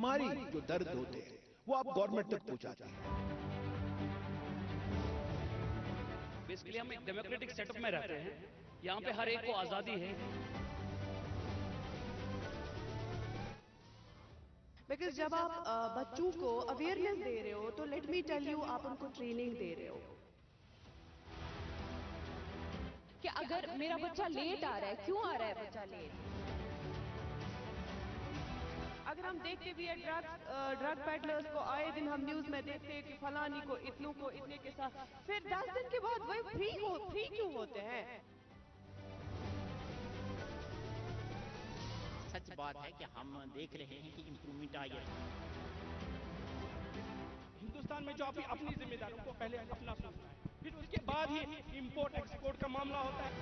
हमारी जो दर्द होते हैं वो आप गवर्नमेंट तक पहुंचाते हैं। बेसिकली हम एक डेमोक्रेटिक सेटअप में रहते हैं, यहाँ पे हर एक को आजादी है। बिकॉज जब आप बच्चों को अवेयरनेस दे रहे हो तो लेट मी टेल यू, आप उनको ट्रेनिंग दे रहे हो कि अगर मेरा बच्चा लेट आ रहा है, क्यों आ रहा है बच्चा लेट। अगर हम देखते भी है ड्रग पेडलर्स को आए दिन हम न्यूज में देखते हैं कि फलानी को इतनों को इतने के साथ, फिर 10 दिन के बाद वही फ्री क्यों होते हैं। सच बात है कि हम देख रहे हैं कि इम्प्रूवमेंट आई है। हिंदुस्तान में जो अपनी जिम्मेदारियों को पहले अपना सोचना है, फिर उसके बाद ही इंपोर्ट एक्सपोर्ट का मामला होता है।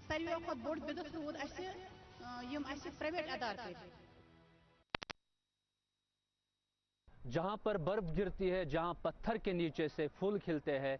सारी वक्त बोर्ड बिदत रोद प्राइवेट अदारे जहां पर बर्फ गिरती है, जहां पत्थर के नीचे से फूल खिलते हैं,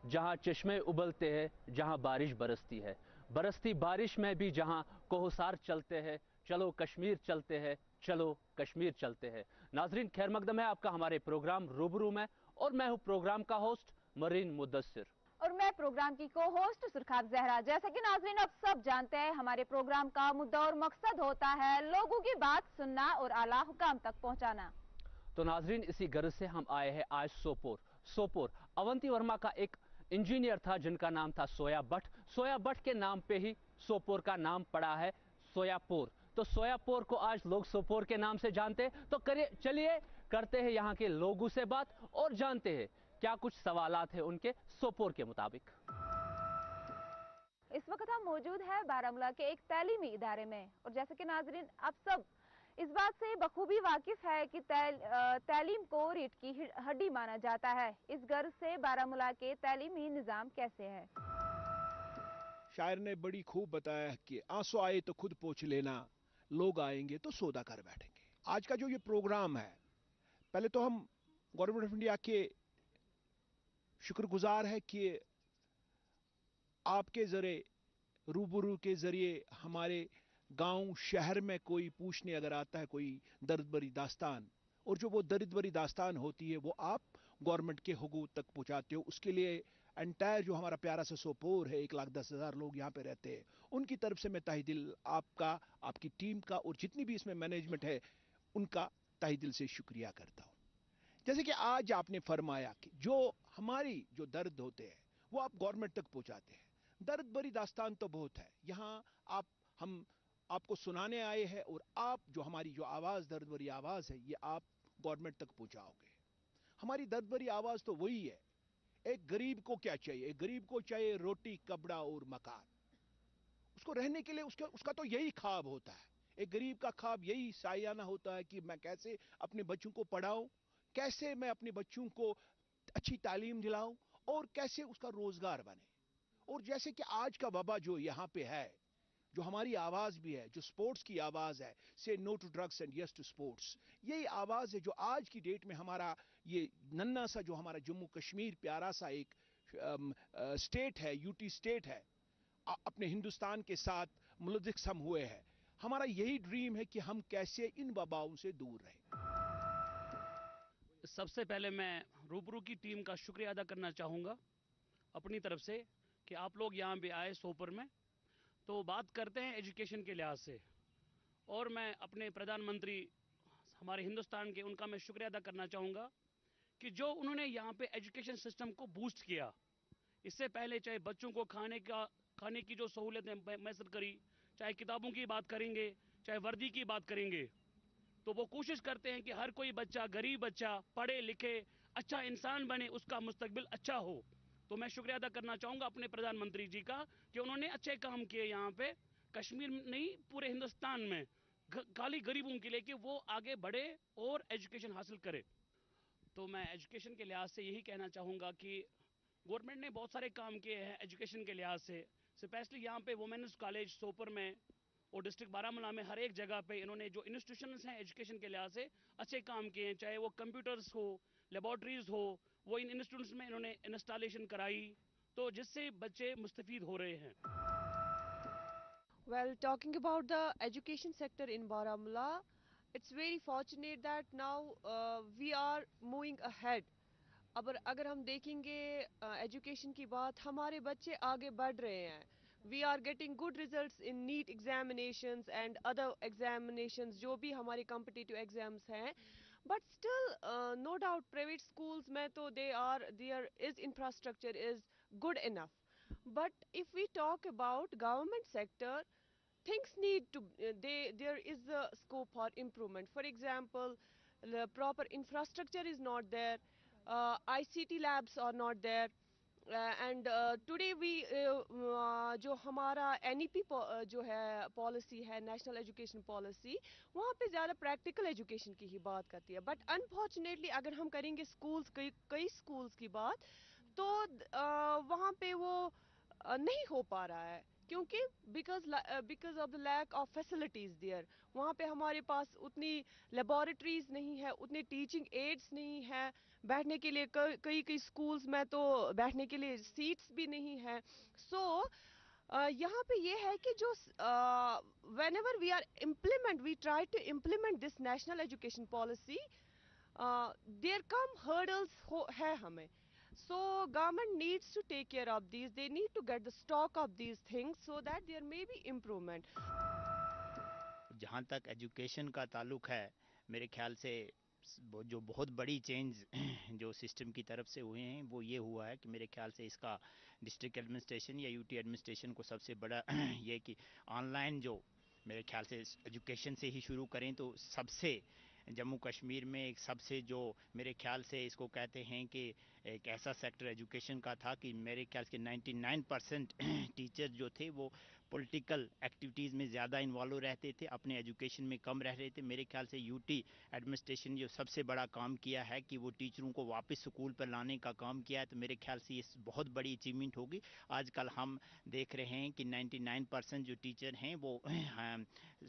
जहां चश्मे उबलते हैं, जहां बारिश बरसती है, बरसती बारिश में भी जहां कोहसार चलते हैं, चलो कश्मीर चलते हैं, चलो कश्मीर चलते हैं। नाजरीन, खैर मकदम है आपका हमारे प्रोग्राम रूबरू में, और मैं हूं प्रोग्राम का होस्ट मरीन मुदस्सिर, और मैं प्रोग्राम की को होस्ट सुरखाब जहरा। जैसा कि नाजरीन अब सब जानते हैं, हमारे प्रोग्राम का मुद्दा और मकसद होता है लोगों की बात सुनना और आला हुकाम तक पहुंचाना। तो नाजरीन, इसी गर्ज से हम आए हैं आज सोपोर। अवंती वर्मा का एक इंजीनियर था जिनका नाम था सोया भट्ट। सोया भट्ट के नाम पे ही सोपोर का नाम पड़ा है सोयापुर। तो सोयापुर को आज लोग सोपोर के नाम से जानते हैं। तो चलिए करते हैं यहाँ के लोगों से बात और जानते हैं क्या कुछ सवालात हैं उनके सोपोर के मुताबिक। इस वक्त हम मौजूद है बारामूला के एक तालीमी इदारे में, और जैसे कि नाजरीन आप सब इस बात से बखूबी वाकिफ है कि तालीम को रीढ़ की हड्डी माना जाता है। इस गर्ज से बारामूला के तालीमी निजाम कैसे है। शायर ने बड़ी खूब बताया कि आंसू आए तो खुद पोंछ लेना, लोग आएंगे तो सौदा कर बैठेंगे। आज का जो ये प्रोग्राम है, पहले तो हम गवर्नमेंट ऑफ इंडिया के शुक्रगुजार है कि आपके जरिए, रूबरू के जरिए हमारे गांव शहर में कोई पूछने अगर आता है कोई दर्द भरी दास्तान, और जो वो दर्द भरी दास्तान होती है वो आप गवर्नमेंट के हुकूक तक पहुंचाते हो। उसके लिए एंटायर जो हमारा प्यारा सा सोपोर है, 1,10,000 लोग यहाँ पे रहते हैं, उनकी तरफ से मैं तहे दिल आपका, आपकी टीम का और जितनी भी इसमें मैनेजमेंट है उनका तहे दिल से शुक्रिया करता हूँ। जैसे कि आज आपने फरमाया कि जो हमारी जो दर्द होते हैं वो आप गवर्नमेंट तक पहुंचाते हैं। दर्द भरी दास्तान तो बहुत है, यहाँ हम आपको सुनाने आए हैं, और आप जो हमारी जो आवाज़, दर्द भरी आवाज़ है, ये आप गवर्नमेंट तक पहुंचाओगे। हमारी दर्द भरी आवाज़ तो वही है, एक गरीब को क्या चाहिए? एक गरीब को चाहिए रोटी, कपड़ा और मकान। उसको रहने के लिए उसका तो यही ख्वाब होता है। एक गरीब का ख्वाब यही सायाना होता है कि मैं कैसे अपने बच्चों को पढ़ाऊं, कैसे मैं अपने बच्चों को अच्छी तालीम दिलाऊं, और कैसे उसका रोजगार बने। और जैसे कि आज का वबा जो यहाँ पे है, जो हमारी आवाज भी है, जो स्पोर्ट्स की आवाज है, say no to drugs and yes to sports, यही आवाज है जो आज की डेट में हमारा ये नन्ना सा जो हमारा जम्मू कश्मीर प्यारा सा एक स्टेट है, यूटी स्टेट है, अपने हिंदुस्तान के साथ मुल्तज़िम हम हुए हैं। हमारा यही ड्रीम है कि हम कैसे इन वबाओं से दूर रहें। सबसे पहले मैं रूबरू की टीम का शुक्रिया अदा करना चाहूँगा अपनी तरफ से कि आप लोग यहाँ पे आए सोपोर में। तो बात करते हैं एजुकेशन के लिहाज से, और मैं अपने प्रधानमंत्री हमारे हिंदुस्तान के, उनका मैं शुक्रिया अदा करना चाहूँगा कि जो उन्होंने यहाँ पे एजुकेशन सिस्टम को बूस्ट किया। इससे पहले चाहे बच्चों को खाने की जो सहूलतें मैसर करी, चाहे किताबों की बात करेंगे, चाहे वर्दी की बात करेंगे, तो वो कोशिश करते हैं कि हर कोई बच्चा, गरीब बच्चा पढ़े लिखे, अच्छा इंसान बने, उसका मुस्तकबिल अच्छा हो। तो मैं शुक्रिया अदा करना चाहूँगा अपने प्रधानमंत्री जी का कि उन्होंने अच्छे काम किए यहाँ पे, कश्मीर नहीं पूरे हिंदुस्तान में, खाली गरीबों के लिए कि वो आगे बढ़े और एजुकेशन हासिल करे। तो मैं एजुकेशन के लिहाज से यही कहना चाहूँगा कि गवर्नमेंट ने बहुत सारे काम किए हैं एजुकेशन के लिहाज से। स्पेशली यहाँ पे वुमेन्स कॉलेज सोपोर में और डिस्ट्रिक्ट बारामूला में हर एक जगह पे इन्होंने जो इंस्टीट्यूशंस हैं एजुकेशन के लिहाज से अच्छे काम किए हैं। चाहे वो कंप्यूटर्स हो, लेबॉर्ट्रीज हो, वो इन इंस्टीट्यूट्स में इन्होंने इंस्टॉलेशन कराई, तो जिससे बच्चे मुस्तफीद हो रहे हैं। Well, talking about the education sector in Baramulla, it's very fortunate that now we are moving ahead. اگر ہم دیکھیں گے ایجوکیشن کی بات ہمارے بچے آگے بڑھ رہے ہیں we are getting good results in NET examinations and other examinations جو بھی ہمارے کمپٹیٹیو ایگزامس ہیں but still no doubt private schools میں تو there is infrastructure is good enough but if we talk about government sector things need to there is a scope for improvement. For example, the proper infrastructure is not there, ICT labs are not there, and today we جو ہمارا NEP جو ہے policy ہے national education policy وہاں پہ زیادہ practical education کی ہی بات کرتی ہے بٹ انفارچونیٹلی اگر ہم کریں گے اسکولس کئی اسکولس کی بات تو وہاں پہ وہ نہیں ہو پا رہا ہے کیونکہ because of the lack of facilities there وہاں پہ ہمارے پاس اتنی لیبارٹریز نہیں ہے اتنے ٹیچنگ ایڈس نہیں ہے بیٹھنے کے لیے کئی اسکولس میں تو بیٹھنے کے لیے سیٹس بھی نہیں ہے سو یہاں پہ یہ ہے کہ جو whenever we are implement we try to implement this national education policy there come hurdles ہے ہمیں so government needs to take care of these they need to get the stock of these things so that there may be improvement جہاں تک education کا تعلق ہے میرے خیال سے جو بہت بڑی چینج جو سسٹم کی طرف سے ہوئے ہیں وہ یہ ہوا ہے کہ میرے خیال سے اس کا ڈسٹرکٹ ایڈمنسٹریشن یا یو ٹی ایڈمنسٹریشن کو سب سے بڑا یہ کہ آن لائن جو میرے خیال سے ایجوکیشن سے ہی شروع کریں تو سب سے جموں کشمیر میں ایک سب سے جو میرے خیال سے اس کو کہتے ہیں کہ ایک ایسا سیکٹر ایجوکیشن کا تھا کہ میرے خیال سے 99% ٹیچر جو تھے وہ پولیٹیکل ایکٹیویٹیز میں زیادہ انوالو رہتے تھے اپنے ایجوکیشن میں کم رہ رہے تھے میرے خیال سے یو ٹی ایڈمنسٹریشن جو سب سے بڑا کام کیا ہے کہ وہ ٹیچروں کو واپس سکول پر لانے کا کام کیا ہے تو میرے خیال سے یہ بہت بڑی اچیومنٹ ہوگی آج کل ہم دیکھ رہے ہیں کہ 99% جو ٹیچر ہیں وہ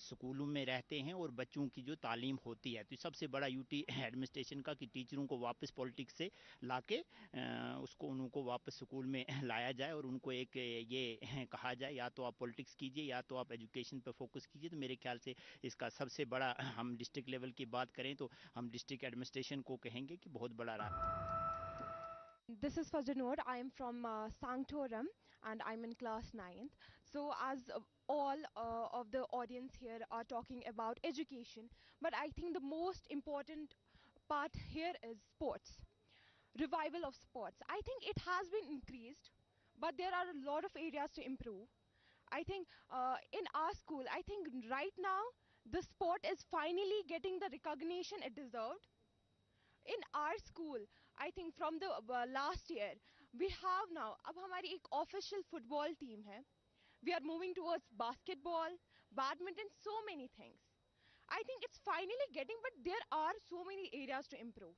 سکولوں میں رہتے ہیں اور بچوں کی جو تعلیم ہوتی ہے تو سب سے بڑا یو ٹی ایڈمنسٹریشن کا کہ ٹیچروں کو واپس پولیٹکس سے لا کے ان کو واپس سکول میں لایا جائے اور ان کو ایک یہ کہا جائے یا تو آپ پولیٹکس کیجئے یا تو آپ ایجوکیشن پہ فوکس کیجئے تو میرے خیال سے اس کا سب سے بڑا ہم ڈسٹرکٹ لیول کی بات کریں تو ہم ڈسٹرکٹ ایڈمنسٹریشن کو کہیں گے کہ بہت بڑا رہا This is Fazanur. I am from Sangtoram and I'm in class 9th. So as all of the audience here are talking about education, but I think the most important part here is sports. Revival of sports. I think it has been increased, but there are a lot of areas to improve. I think in our school, I think right now the sport is finally getting the recognition it deserved. In our school, I think from the last year, we have now, ab hamari ek official football team hai. We are moving towards basketball, badminton, so many things. I think it's finally getting, but there are so many areas to improve.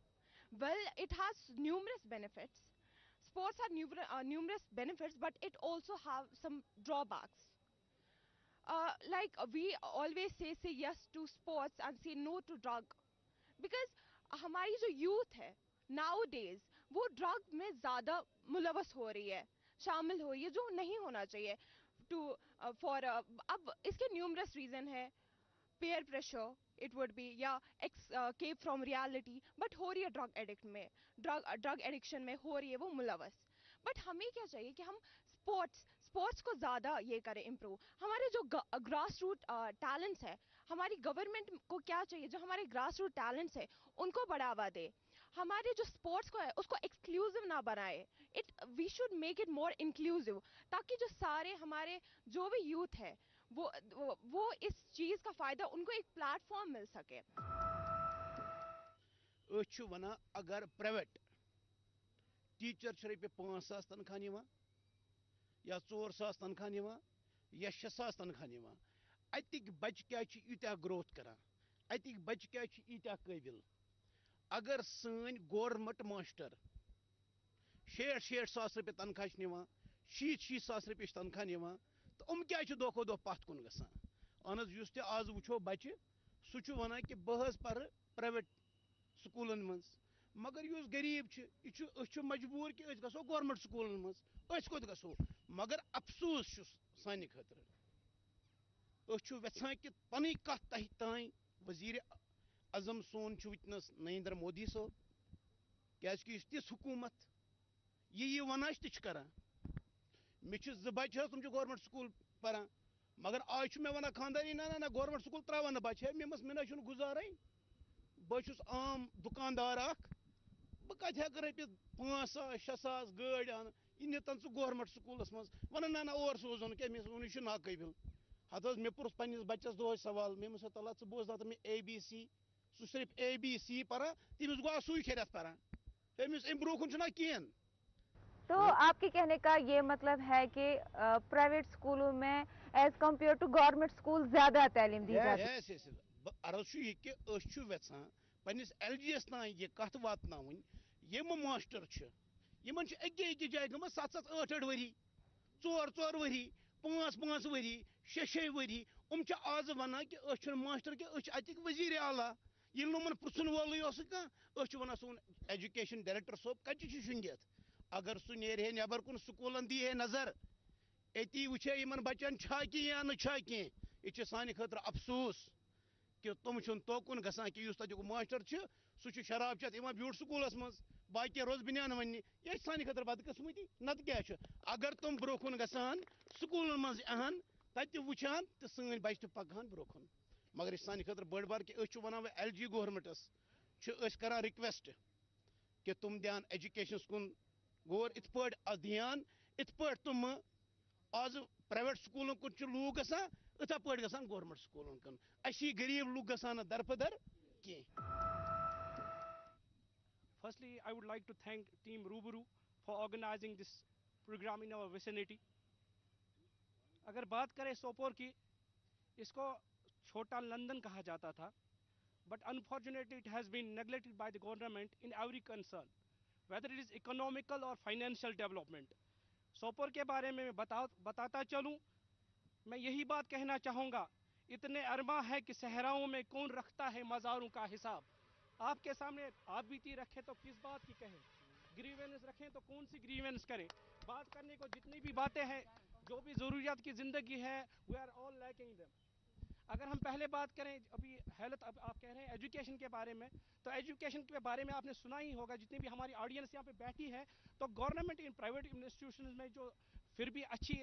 Well, it has numerous benefits. Sports have numerous benefits, but it also have some drawbacks. Like we always say yes to sports and say no to drug. Because ہماری جو youth ہے now days وہ drug میں زیادہ ملوث ہو رہی ہے شامل ہو رہی ہے جو نہیں ہونا چاہیے فار اب اس کے نیومرس ریزن ہے peer pressure it would be یا ایسکیپ فرام ریالٹی بٹ ہو رہی ہے ڈرگ ایڈکٹ میں ڈرگ ایڈکشن میں ہو رہی ہے وہ ملوث بٹ ہمیں کیا چاہیے کہ ہم اسپورٹس کو زیادہ یہ کریں امپروو ہمارے جو گراس روٹ ٹیلنٹس ہے ہماری گورنمنٹ کو کیا چاہیے جو ہمارے گراس روٹ ٹیلنٹس ہے ان کو بڑھاوا دے ہمارے جو اسپورٹس کو ہے اس کو ایکسکلوزیو نہ بنائے we should make it more inclusive تاکہ جو سارے ہمارے جو بھی یوتھ ہے وہ اس چیز کا فائدہ ان کو ایک پلیٹ فارم مل سکے ونان اگر پرائیویٹ ٹیچر رۄپیہِ 5,000 تنخواہ نِوان یا 4,000 تنخواہ نِوان یا 6,000 تنخواہ نِوان اتِکۍ بچہِ کیٛازِ چھِ ییٖتیٛاہ گروتھ کران اتِکۍ بچہِ کیٛازِ چھِ ییٖتیٛاہ قٲبِل اگر سٲنۍ گورمنٹ ماسٹر 60,000 رۄپیہِ تنخواہ چھِ نِوان 60,000 رۄپیہِ چھِ تنخواہ نِوان تہٕ کیٛازِ چھِ دۄہ کھۄتہٕ دۄہ پتھ کُن گژھان اہن حظ یُس تہِ آز وٕچھو بچہِ سُہ چھُ ونان کہِ بہٕ حظ پرٕ پرایویٹ سکوٗلن منٛز مگر یُس غریٖب چھِ أسۍ چھِ مجبوٗر کہِ أسۍ گژھو گورمنٹ سکوٗلن منٛز أسۍ کوٚت گژھو مگر افسوٗس چھُ سانہِ خٲطرٕ अस वेछान कि पन कत तह तान वजीर अजम सोन वनस नरेंद्र मोदी साहब क्या तिस हुकूमत ये वन तरान मे जो बच्चे तुम गवर्नमेंट स्कूल पान मगर आज मे वन खानदानी ना ना ना गवर्नमेंट स्कूल त्रा ना बच्चे मे ना गुजारा बहुत आम दुकानदार बह कत हेक रपस 5,000-6,000 गाड़ अन यह नीतन गवर्नमेंट स्कूलस मज वन ना ना और सोजन क्या मे वह नाकबिल हत मे पुरस पन्निस बच्चस दोह सवाल मे तला बोज दत मे ABC सह सिर्फ ABC पान तमिस गो सू खेरत पान तमिस अम ब्रोकुन ना कहें। तो आपके कहने का ये मतलब है कि प्राइवेट स्कूलों में as compare to government school ज्यादा तालीम दी जाती है। अर्ज कि वेचान पन्निस LGS तान यह कत वातनावन यम मास्टर यमन अके जाए गम 7-7-8-8 वरी 4-4 वरी 5-5 वरी 6-6 वरी आज वन कि मास्टर कि अतिक वजीर आला ये पुछन वोल कह सोन एजुकेशन डायरेक्टर सोब कत शुंगित अगर सह नेरे नबर कुन स्कूलन दी है नजर अती वुचे इन बच्चन कि या ना यह सान खतर अफसोस कि तुम तोकुन गसान कि तक मास्टर सह शराब चत ब्यूट स्कूलस मज बाकी रोज बनियान वन यह सान खतर बदकिस्मती नत क्या अगर तुम ब्रोकुन गसान स्कूलन मज अहन तत वुचान तो सन बच्चे पकान ब्रोकुन मगर यह सान खतर बड़ बार कि वन LG गवर्नमेंटस करान रिक्वेस्ट कि तुम दियान एजुकेशन कुन गौर इत ध्यान इत तुम आज प्राइवेट स्कूलों कुन लूक गसान इथा पे गसान गवर्नमेंट स्कूलों कुन असी गरीब लूक गसान दरपदर कह। Firstly, I would like to thank Team Ruburu for organizing this program in our vicinity. अगर बात करें सोपोर की, इसको छोटा लंदन कहा जाता था, but unfortunately it has been neglected by the government in every concern, whether it is economical or financial development. Sopore के बारे में बताता चलूं, मैं यही बात कहना चाहूँगा, इतने अरमा है कि सहराओं में कौन रखता है मज़ारों का हिसाब। आपके सामने आप बीती रखें तो किस बात की कहें, ग्रीवेंस रखें तो कौन सी ग्रीवेंस करें। बात करने को जितनी भी बातें हैं, जो भी ज़रूरियात की ज़िंदगी है, we are all lacking them. अगर हम पहले बात करें अभी हेल्थ, अब आप कह रहे हैं एजुकेशन के बारे में, तो एजुकेशन के बारे में आपने सुना ही होगा, जितनी भी हमारी ऑडियंस यहाँ पे बैठी है, तो गवर्नमेंट इन प्राइवेट इंस्टीट्यूशंस में जो फिर भी अच्छी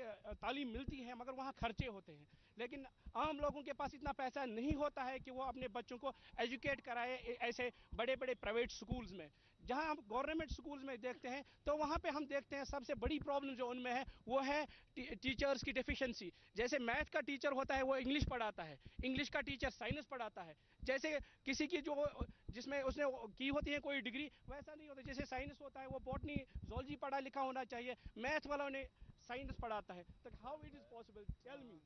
तालीम मिलती है, मगर वहाँ खर्चे होते हैं। लेकिन आम लोगों के पास इतना पैसा नहीं होता है कि वो अपने बच्चों को एजुकेट कराए ऐसे बड़े बड़े प्राइवेट स्कूल्स में। जहाँ हम गवर्नमेंट स्कूल्स में देखते हैं, तो वहाँ पे हम देखते हैं सबसे बड़ी प्रॉब्लम जो उनमें है वो है टीचर्स की डेफिशिएंसी। जैसे मैथ का टीचर होता है वो इंग्लिश पढ़ाता है, इंग्लिश का टीचर साइंस पढ़ाता है। जैसे किसी की जो जिसमें उसने की होती है कोई डिग्री, वैसा नहीं होता। जैसे साइंस होता है वो बॉटनी जूलॉजी पढ़ा लिखा होना चाहिए, मैथ वालों ने साइंस पढ़ाता है। तो how it is possible, tell me,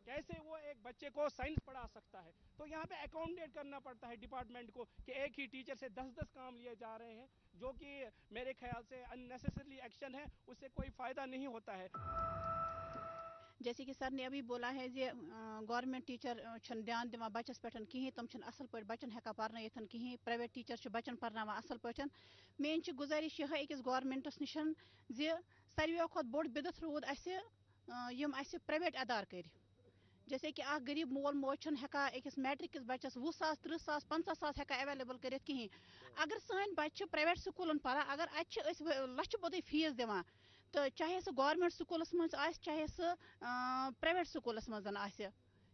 कैसे वो एक बच्चे को साइंस पढ़ा सकता है। तो यहाँ पे अकोमोडेट करना पड़ता है डिपार्टमेंट को कि एक ही टीचर से 10-10 काम लिए जा रहे हैं, जो कि मेरे ख्याल से अननेसेसरी एक्शन है, उससे कोई फायदा नहीं होता है। जैसे कि सर ने अभी बोला है जे गवर्नमेंट टीचर ध्यान दिवान बच्चस पे कहें, तुम असल पे बच्चन हेका पर्न कहें, प्राइवेट टीचर बच्चन पर्नावान असल पे। मेन गुजारिश यह अकिस गवर्नमेंटस निश जे सारे खुद बोड़ बिदत रूद प्राइवेट अदार कर। जैसे कि गरीब मोल मोज हेका अकिस मैट्रिक किस बच्चस 20,000 30,000 50,000 हेका अवेलेबल कर कहें। अगर सान बच्चे प्राइवेट स्कूलन पारा, अगर लक्ष बद फीस दिवान, तो चाहे सह गवर्नमेंट स्कूलस मज चाहे सह प्राइवेट स्कूलस मज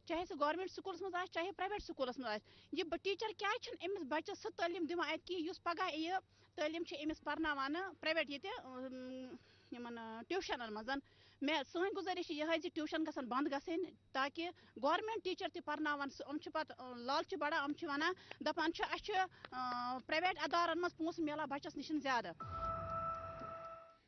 चाहे सह गवर्नमेंट स्कूलस मज चाहे प्राइवेट स्कूलस मज यह टीचर क्या अमिस बच्चस सह तालीम दिवान अत कि पगह यह तालीम अमिस पर्नावान प्राइवेट ये ट्यूशन मज। मैं सन गुजारिश यह ट्यूशन गसन बंद गसन, ताकि गवर्नमेंट टीचर ति पर्नावान पे लालच बड़ा वन दपान प्राइवेट अदारन मज पोस मिलान बच्चस निश ज्यादा।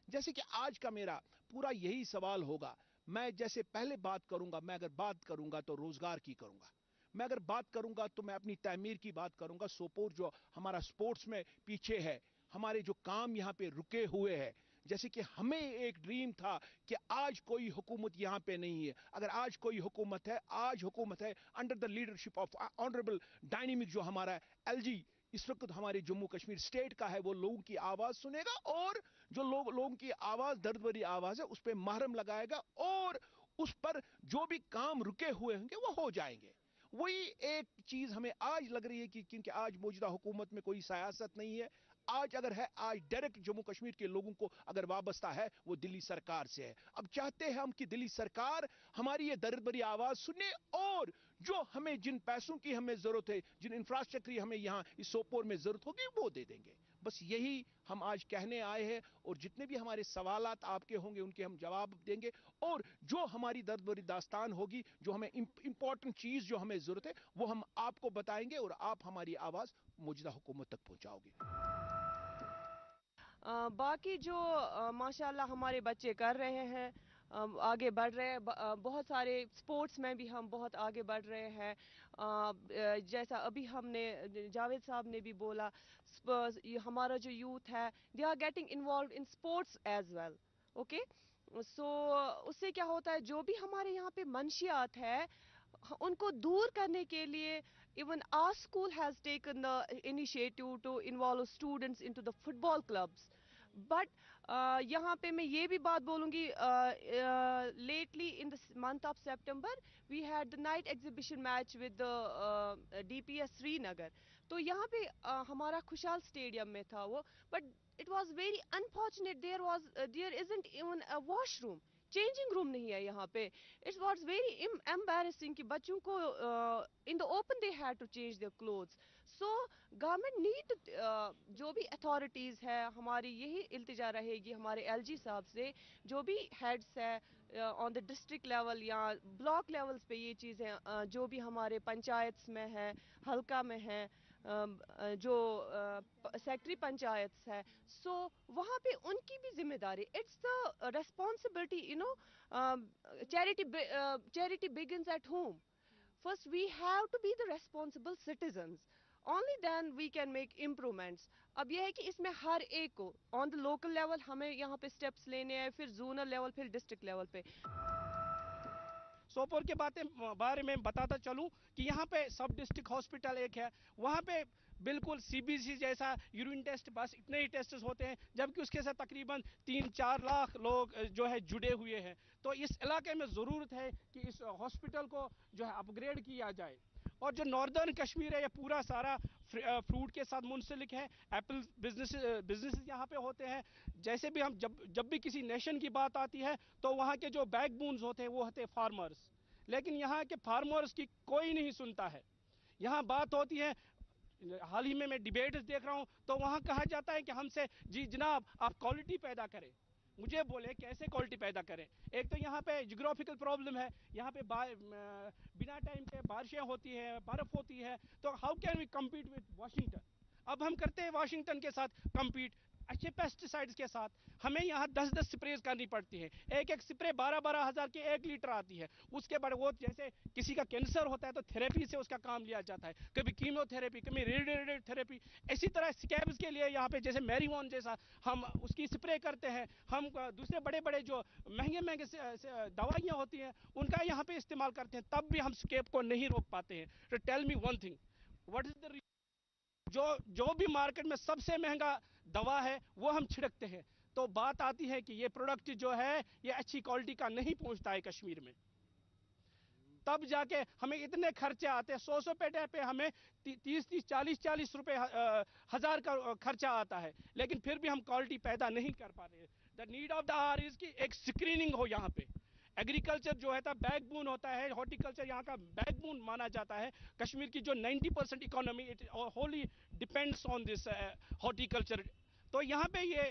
जैसे कि आज का मेरा पूरा यही सवाल होगा, मैं जैसे पहले बात करूंगा, मैं अगर बात करूंगा तो रोजगार की करूंगा, मैं अगर बात करूंगा तो मैं अपनी तामीर की बात करूंगा। सोपोर जो हमारा स्पोर्ट्स में पीछे है, हमारे जो काम यहाँ पे रुके हुए हैं, जैसे कि हमें एक ड्रीम था कि आज कोई हुकूमत यहाँ पे नहीं है, अगर आज कोई हुकूमत है, आज हुकूमत है under the leadership of honourable dynamic जो हमारा LG इस वक्त हमारे जम्मू कश्मीर स्टेट का है, वो लोगों की आवाज सुनेगा और जो लोगों की आवाज दर्द भरी आवाज है उस पर महरम लगाएगा और उस पर जो भी काम रुके हुए होंगे वो हो जाएंगे। वही एक चीज हमें आज लग रही है कि क्योंकि आज मौजूदा हुकूमत में कोई सियासत नहीं है, आज अगर है, आज डायरेक्ट जम्मू कश्मीर के लोगों को अगर वाबस्ता है वो दिल्ली सरकार से है। अब चाहते हैं हम कि दिल्ली सरकार हमारी ये दर्द भरी आवाज सुने और जो हमें जिन पैसों की हमें जरूरत है, जिन इंफ्रास्ट्रक्चर की हमें यहाँ इस सोपोर में जरूरत होगी वो दे देंगे। बस यही हम आज कहने आए हैं और जितने भी हमारे सवालात आपके होंगे उनके हम जवाब देंगे और जो हमारी दर्द भरी दास्तान होगी, जो हमें इंपॉर्टेंट चीज जो हमें जरूरत है वो हम आपको बताएंगे और आप हमारी आवाज मौजूदा हुकूमत तक पहुंचाओगे। बाकी जो माशाल्लाह हमारे बच्चे कर रहे हैं, आगे बढ़ रहे हैं, बहुत सारे स्पोर्ट्स में भी हम बहुत आगे बढ़ रहे हैं। जैसा अभी हमने जावेद साहब ने भी बोला, हमारा जो यूथ है they are getting involve in sports as well. Okay, so उससे क्या होता है, जो भी हमारे यहाँ पे मंशियात है उनको दूर करने के लिए even our school has taken the initiative to involve students into the football clubs. But यहाँ पे मैं ये भी बात बोलूँगी, lately in the month of September we had the night exhibition match with the DPS Srinagar. तो यहाँ पे हमारा खुशहाल स्टेडियम में था वो, but it was very unfortunate there isn't even a washroom, changing room नहीं है यहाँ पे। इट्स वॉज वेरी एम्बेरसिंग कि बच्चों को in the open they had to change their clothes. So government need, जो भी अथॉरिटीज़ है हमारी यही इल्तिजा रहेगी हमारे एलजी साहब से, जो भी हेड्स है ऑन द डिस्ट्रिक्ट लेवल या ब्लॉक लेवल्स पे ये चीज़ें जो भी हमारे पंचायत में है, हल्का में है, जो सेक्रेटरी पंचायत है, सो वहाँ पे उनकी भी जिम्मेदारी, it's the responsibility, you know, charity begins at home. First we have to be the responsible citizens, only then we can make improvements. अब यह है कि इसमें हर एक को ऑन द लोकल लेवल हमें यहाँ पे स्टेप्स लेने हैं, फिर जोनल लेवल, फिर डिस्ट्रिक्ट लेवल पे। सोपोर के बारे में बताता चलूं कि यहाँ पे सब डिस्ट्रिक्ट हॉस्पिटल एक है, वहाँ पे बिल्कुल सीबीसी जैसा यूरिन टेस्ट, बस इतने ही टेस्ट होते हैं, जबकि उसके साथ तकरीबन 3-4 लाख लोग जो है जुड़े हुए हैं। तो इस इलाके में ज़रूरत है कि इस हॉस्पिटल को जो है अपग्रेड किया जाए। और जो नॉर्दर्न कश्मीर है ये पूरा सारा फ्रूट के साथ मुंसलिक है, एप्पल बिजनेस यहाँ पे होते हैं। जैसे भी हम जब भी किसी नेशन की बात आती है तो वहाँ के जो बैकबोन्स होते हैं वो होते हैं फार्मर्स, लेकिन यहाँ के फार्मर्स की कोई नहीं सुनता है। यहाँ बात होती है, हाल ही में मैं डिबेट्स देख रहा हूँ तो वहाँ कहा जाता है कि हमसे जी जनाब आप क्वालिटी पैदा करें। मुझे बोले कैसे क्वालिटी पैदा करें? एक तो यहाँ पे जियोग्राफिकल प्रॉब्लम है, यहाँ पे बिना टाइम पे बारिशें होती है, बर्फ होती है, तो how can we compete with Washington? अब हम करते हैं वाशिंगटन के साथ कम्पीट अच्छे पेस्टिसाइड्स के साथ। हमें यहाँ 10-10 स्प्रेज करनी पड़ती है, एक स्प्रे 12-12 हज़ार की 1 लीटर आती है। उसके बाद वो जैसे किसी का कैंसर होता है तो थेरेपी से उसका काम लिया जाता है, कभी कीमोथेरेपी, कभी रेडियोथेरेपी। इसी तरह स्कैब्स के लिए यहाँ पे जैसे मैरीवॉन जैसा हम उसकी स्प्रे करते हैं। हम दूसरे बड़े बड़े जो महंगे दवाइयाँ होती हैं उनका यहाँ पे इस्तेमाल करते हैं, तब भी हम स्कैब को नहीं रोक पाते हैं। तो tell me one thing, what is the जो भी मार्केट में सबसे महंगा दवा है वो हम छिड़कते हैं, तो बात आती है कि ये प्रोडक्ट जो है ये अच्छी क्वालिटी का नहीं पहुंचता है कश्मीर में। तब जाके हमें इतने खर्चे आते हैं, 100 पेटे पे हमें 30-30, 40-40 रुपए हजार का खर्चा आता है, लेकिन फिर भी हम क्वालिटी पैदा नहीं कर पा रहे। The need of the our is कि एक स्क्रीनिंग हो यहाँ पे। एग्रीकल्चर जो है बैकबोन होता है, हॉर्टिकल्चर यहाँ का बैकबोन माना जाता है। कश्मीर की जो 90% economy it Holi depends on this horticulture. तो यहाँ पे ये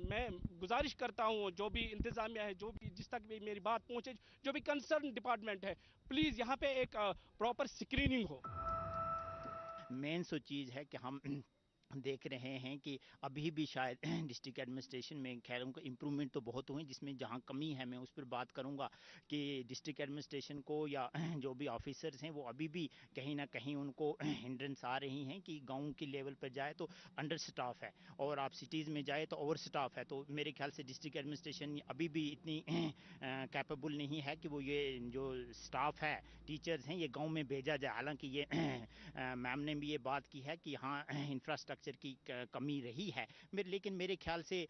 मैं गुजारिश करता हूँ जो भी इंतजामिया है, जो भी जिस तक भी मेरी बात पहुँचे, जो भी कंसर्न डिपार्टमेंट है, प्लीज़ यहाँ पे एक प्रॉपर स्क्रीनिंग हो। मेन सो चीज़ है कि हम देख रहे हैं कि अभी भी शायद डिस्ट्रिक्ट एडमिनिस्ट्रेशन में खैर उनको इम्प्रूवमेंट तो बहुत हुई, जिसमें जहां कमी है मैं उस पर बात करूंगा कि डिस्ट्रिक्ट एडमिनिस्ट्रेशन को या जो भी ऑफिसर्स हैं वो अभी भी कहीं ना कहीं उनको हिंड्रेंस आ रही हैं कि गांव की लेवल पर जाए तो अंडर स्टाफ है और आप सिटीज़ में जाए तो ओवर स्टाफ है। तो मेरे ख्याल से डिस्ट्रिक्ट एडमिनिस्ट्रेशन अभी भी इतनी कैपेबल नहीं है कि वो ये जो स्टाफ है, टीचर्स हैं, ये गाँव में भेजा जाए। हालाँकि ये मैम ने भी ये बात की है कि हाँ इंफ्रास्ट्रक्चर इंफ्रास्ट्रक्चर की कमी रही है, लेकिन मेरे ख्याल से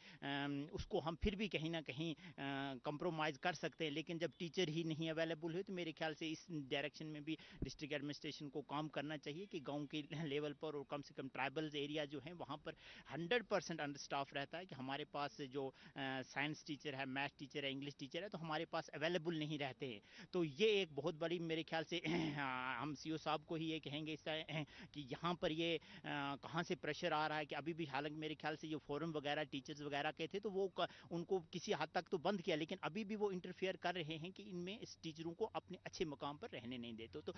उसको हम फिर भी कहीं ना कहीं कंप्रोमाइज़ कर सकते हैं। लेकिन जब टीचर ही नहीं अवेलेबल हुए तो मेरे ख्याल से इस डायरेक्शन में भी डिस्ट्रिक्ट एडमिनिस्ट्रेशन को काम करना चाहिए कि गांव के लेवल पर और कम से कम ट्राइबल्स एरिया जो हैं वहाँ पर 100% अंडर स्टाफ रहता है कि हमारे पास जो साइंस टीचर है, मैथ टीचर है, इंग्लिश टीचर है, तो हमारे पास अवेलेबल नहीं रहते हैं। तो ये एक बहुत बड़ी मेरे ख्याल से हम सीओ साहब को ही ये कहेंगे इस कि यहाँ पर ये कहाँ से प्रेशर आ रहा है कि अभी भी, हालांकि मेरे ख्याल से जो फोरम वगैरह टीचर्स वगैरह के थे तो वो उनको किसी हद तक तो बंद किया, लेकिन अभी भी वो इंटरफेयर कर रहे हैं कि इनमें इस टीचरों को अपने अच्छे मकाम पर रहने नहीं देते। तो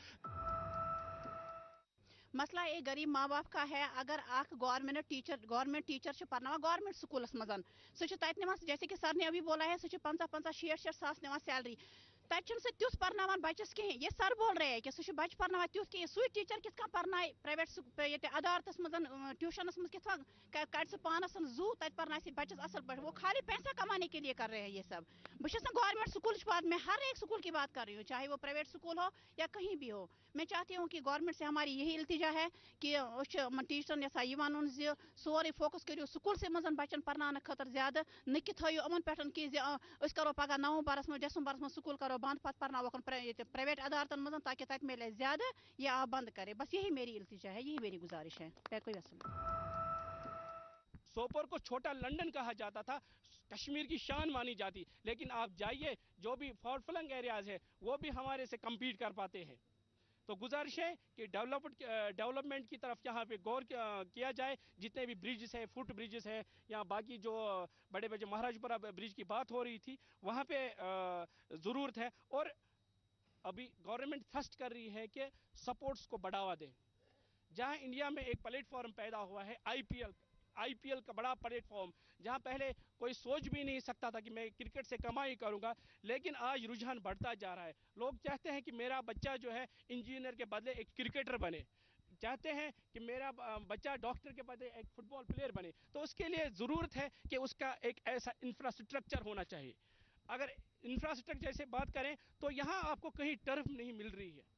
मसला एक गरीब माँ बाप का है। अगर आख गवर्नमेंट टीचर पढ़ना गवर्नमेंट स्कूलस मजन सह जैसे कि सर ने अभी बोला है सह 50-50 60 सास सैलरी तक तुथ पर्न बचस कहें। ये सर बोल रहे हैं कि सह बच पर्न तुथ कहें। सू टीचर कित पर्न प्राइवेट अदालत मज ट्यूशनस मज कित कड़ सह पानस जू तत पर्न बचस असल पे। वो खाली पैसा कमाने के लिए कर रहे हैं ये सब। बस गवर्नमेंट स्कूल की बात, मैं हर एक स्कूल की बात कर रही हूँ, चाहे वो प्राइवेट स्कूल हो या कहीं भी हो। मैं चाहती हूँ कि गवर्नमेंट से हमारी यही इल्तिजा है कि टीचरन यसा यह वन सोरे फोकस करो स्कूल से मज बचन पर्न खतर ज्यादा, न कि थो अमन पे कि करो पगह नवंबरस में दिसंबरस में स्कूल करो बंद, पत पर्न प्राइवेट अदालतन मज ताकि तक मिले ज्यादा, या आप बंद करें। बस यही मेरी इल्तिजा है, यही मेरी गुजारिश है। सोपोर को छोटा लंदन कहा जाता था, कश्मीर की शान मानी जाती, लेकिन आप जाइए जो भी फॉरफ्लंग एरियाज है वो भी हमारे से compete कर पाते हैं। तो गुजारिश है कि डेवलपमेंट की तरफ यहाँ पे गौर किया जाए। जितने भी ब्रिजेस है, फुट ब्रिजेस है, या बाकी जो बड़े बड़े महाराजपुरा ब्रिज की बात हो रही थी वहाँ पे ज़रूरत है। और अभी गवर्नमेंट थ्रस्ट कर रही है कि सपोर्ट्स को बढ़ावा दें। जहाँ इंडिया में एक प्लेटफॉर्म पैदा हुआ है आईपीएल का बड़ा प्लेटफॉर्म, जहां पहले कोई सोच भी नहीं सकता था कि मैं क्रिकेट से कमाई करूंगा, लेकिन आज रुझान बढ़ता जा रहा है। लोग चाहते हैं कि मेरा बच्चा जो है इंजीनियर के बदले एक क्रिकेटर बने, चाहते हैं कि मेरा बच्चा डॉक्टर के बदले एक फुटबॉल प्लेयर बने। तो उसके लिए ज़रूरत है कि उसका एक ऐसा इंफ्रास्ट्रक्चर होना चाहिए। अगर इंफ्रास्ट्रक्चर से बात करें तो यहाँ आपको कहीं टर्फ नहीं मिल रही है।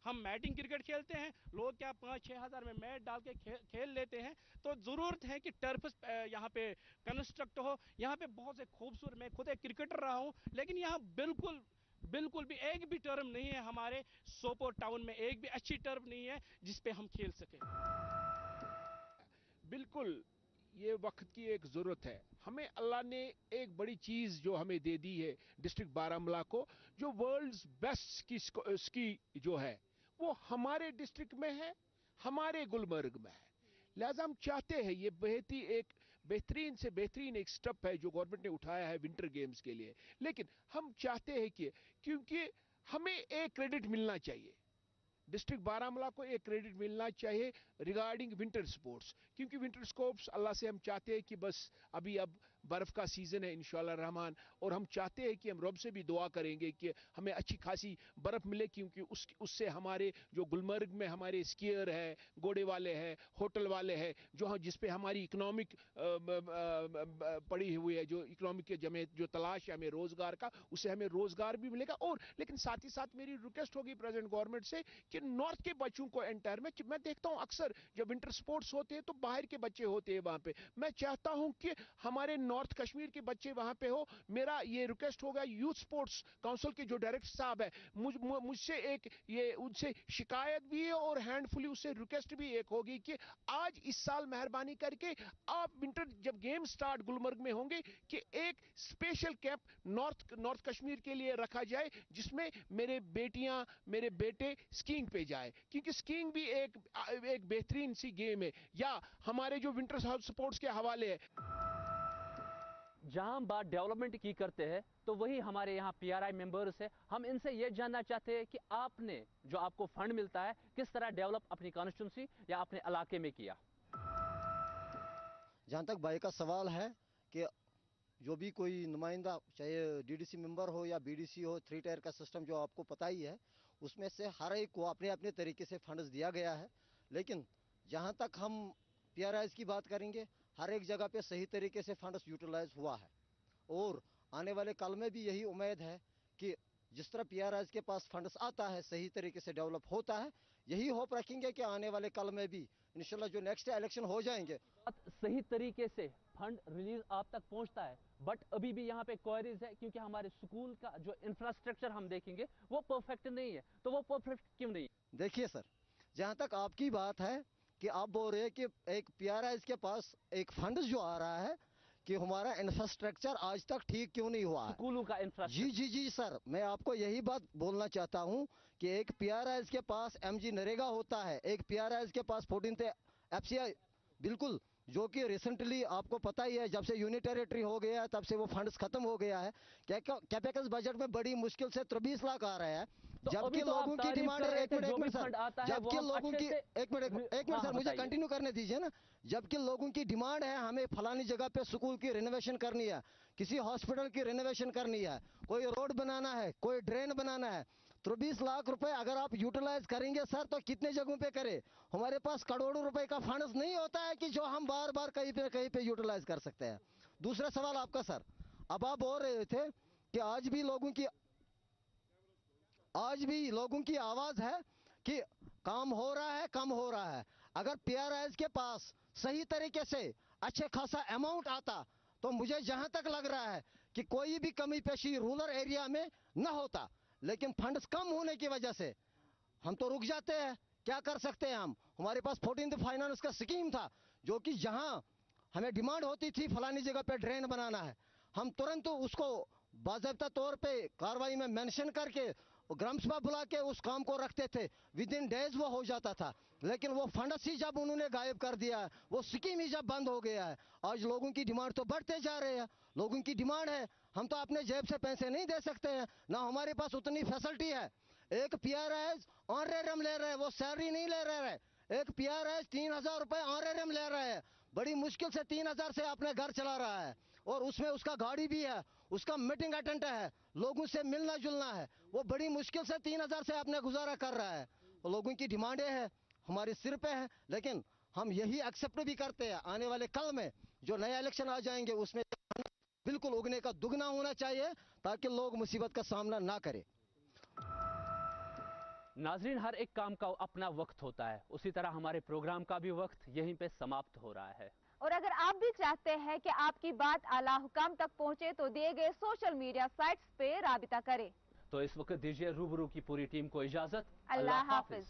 हम मैटिंग क्रिकेट खेलते हैं, लोग क्या 5-6 हज़ार में मैट डाल के खेल लेते हैं। तो ज़रूरत है कि टर्फ यहाँ पे कंस्ट्रक्ट हो। यहाँ पे बहुत से खूबसूरत, मैं खुद एक क्रिकेटर रहा हूँ, लेकिन यहाँ बिल्कुल भी एक भी टर्फ नहीं है। हमारे सोपोर टाउन में एक भी अच्छी टर्फ नहीं है जिस पे हम खेल सकें। बिल्कुल ये वक्त की एक ज़रूरत है। हमें अल्लाह ने एक बड़ी चीज़ जो हमें दे दी है डिस्ट्रिक्ट बारामूला को, जो वर्ल्ड्स बेस्ट स्की जो है वो हमारे डिस्ट्रिक्ट में है, हमारे गुलमर्ग में है। लिहाजा हम चाहते हैं, ये एक बेहतरीन से बेहतरीन एक स्टेप है जो गवर्नमेंट ने उठाया है विंटर गेम्स के लिए। लेकिन हम चाहते हैं कि क्योंकि हमें एक क्रेडिट मिलना चाहिए, डिस्ट्रिक्ट बारामूला को एक क्रेडिट मिलना चाहिए रिगार्डिंग विंटर स्पोर्ट्स, क्योंकि विंटर स्पोर्ट्स अल्लाह से हम चाहते हैं कि बस अभी अब बर्फ़ का सीज़न है इंशाअल्लाह रहमान, और हम चाहते हैं कि हम रब से भी दुआ करेंगे कि हमें अच्छी खासी बर्फ़ मिले, क्योंकि उससे हमारे जो गुलमर्ग में हमारे स्कीयर है, घोड़े वाले हैं, होटल वाले हैं, जिस पे हमारी इकोनॉमिक पड़ी हुई है, जो इकोनॉमिक के जो तलाश है हमें रोज़गार का, उससे हमें रोज़गार भी मिलेगा। और लेकिन साथ ही साथ मेरी रिक्वेस्ट होगी प्रेजेंट गवर्नमेंट से कि नॉर्थ के बच्चों को एंटायर में, मैं देखता हूं अक्सर जब विंटर स्पोर्ट्स होते हैं तो बाहर के बच्चे होते हैं वहां पे। मैं चाहता हूं कि हमारे नॉर्थ कश्मीर के बच्चे वहां पे हो। मेरा ये रिक्वेस्ट होगा यूथ स्पोर्ट्स काउंसिल के जो डायरेक्टर साहब है, मुझसे एक ये उनसे शिकायत भी है और हैंडफुली उससे रिक्वेस्ट भी एक होगी कि आज इस साल मेहरबानी करके आप विंटर जब गेम स्टार्ट गुलमर्ग में होंगे कि एक स्पेशल कैंप नॉर्थ कश्मीर के लिए रखा जाए, जिसमें मेरे बेटियां मेरे बेटे स्कीइंग पे जाए, क्योंकि स्कीइंग भी एक बेहतरीन सी गेम है। या हमारे जो विंटर स्पोर्ट्स के हवाले है, जहां हम बात डेवलपमेंट की करते हैं तो वही हमारे यहाँ पीआरआई मेंबर्स है। हम इनसे ये जानना चाहते हैं कि आपने जो आपको फंड मिलता है किस तरह डेवलप अपनी कॉन्स्टिट्यूंसी या अपने इलाके में किया। जहाँ तक भाई का सवाल है कि जो भी कोई नुमाइंदा, चाहे डीडीसी मेंबर हो या बीडीसी हो, 3 टायर का सिस्टम जो आपको पता ही है, उसमें से हर एक को अपने अपने तरीके से फंड्स दिया गया है। लेकिन जहाँ तक हम पीआरआईज की बात करेंगे, हर एक जगह पे सही तरीके से फंड्स यूटिलाइज हुआ है, और आने वाले कल में भी यही उम्मीद है कि जिस तरह पीआरआईज के पास फंड्स आता है सही तरीके से डेवलप होता है, यही होप रखेंगे कि आने वाले कल में भी इंशाल्लाह जो नेक्स्ट इलेक्शन हो जाएंगे सही तरीके से फंड रिलीज आप तक पहुंचता है, बट अभी भी यहाँ पे क्वेरीज है क्योंकि हमारे स्कूल का जो इंफ्रास्ट्रक्चर हम देखेंगे वो परफेक्ट नहीं है। तो वो परफेक्ट क्यों नहीं? देखिए सर, जहाँ तक आपकी बात है कि आप बोल रहे हैं कि एक PRIs के पास एक फंड जो आ रहा है कि हमारा इंफ्रास्ट्रक्चर आज तक ठीक क्यों नहीं हुआ है, स्कूलों का इंफ्रास्ट्रक्चर। जी जी जी सर, मैं आपको यही बात बोलना चाहता हूँ कि एक PRIs के पास MG नरेगा होता है, एक PRIs के पास 14th FCI, बिल्कुल, जो कि रिसेंटली आपको पता ही है जब से यूनिट टेरिटरी हो गया है तब से वो फंड्स खत्म हो गया है। कैपिटल बजट में बड़ी मुश्किल से 23 लाख आ रहा है, जबकि लोगों की डिमांड है, एक मिनट सर, जबकि लोगों की एक मिनट सर, मुझे कंटिन्यू करने दीजिए ना, जबकि लोगों की डिमांड है हमें फलानी जगह पे स्कूल की रिनोवेशन करनी है, किसी हॉस्पिटल की रिनोवेशन करनी है, कोई रोड बनाना है, कोई ड्रेन बनाना है, 23 लाख रुपए अगर आप यूटिलाइज करेंगे सर तो कितने जगहों पे करें? हमारे पास करोड़ों रुपए का फंड्स नहीं होता है कि जो हम बार बार कहीं पे यूटिलाइज कर सकते हैं। दूसरा सवाल आपका सर, अब आप बोल रहे थे कि आज भी लोगों की आवाज है कि काम हो रहा है, कम हो रहा है। अगर PRIs के पास सही तरीके से अच्छे खासा अमाउंट आता तो मुझे जहां तक लग रहा है कि कोई भी कमी पेशी रूरल एरिया में न होता, लेकिन फंड्स कम होने की वजह से हम तो रुक जाते हैं। क्या कर सकते हैं हम? हमारे पास 14th फाइनेंस का स्कीम था जो कि जहां हमें डिमांड होती थी फलानी जगह पे ड्रेन बनाना है, हम तुरंत उसको बाकायदा तौर पे कार्रवाई में मेंशन करके ग्राम सभा बुला के उस काम को रखते थे, विद इन डेज वो हो जाता था। लेकिन वो फंड्स ही जब उन्होंने गायब कर दिया है, वो स्कीम ही जब बंद हो गया है, आज लोगों की डिमांड तो बढ़ते जा रहे हैं। लोगों की डिमांड है, हम तो अपने जेब से पैसे नहीं दे सकते हैं, ना हमारे पास उतनी फैसिलिटी है। एक PRIs ऑनरेरियम ले रहे हैं, वो सैलरी नहीं ले रहे हैं। एक PRIs 3000 रुपए ऑनरेरियम ले रहे हैं, बड़ी मुश्किल से 3000 से अपने घर चला रहा है, और उसमें उसका गाड़ी भी है, उसका मीटिंग अटेंड है, लोगों से मिलना जुलना है, वो बड़ी मुश्किल से 3000 से अपने गुजारा कर रहा है। तो लोगों की डिमांडें हैं, हमारे सिर पे है, लेकिन हम यही एक्सेप्ट भी करते हैं आने वाले कल में जो नया इलेक्शन आ जाएंगे उसमें बिल्कुल उगने का दुगना होना चाहिए ताकि लोग मुसीबत का सामना ना करें। नाजरीन, हर एक काम का अपना वक्त होता है, उसी तरह हमारे प्रोग्राम का भी वक्त यहीं पे समाप्त हो रहा है। और अगर आप भी चाहते हैं कि आपकी बात आला हुकाम तक पहुंचे तो दिए गए सोशल मीडिया साइट्स पे राबिता करें। तो इस वक्त दीजिए रूबरू की पूरी टीम को इजाजत। अल्लाह हाफिज।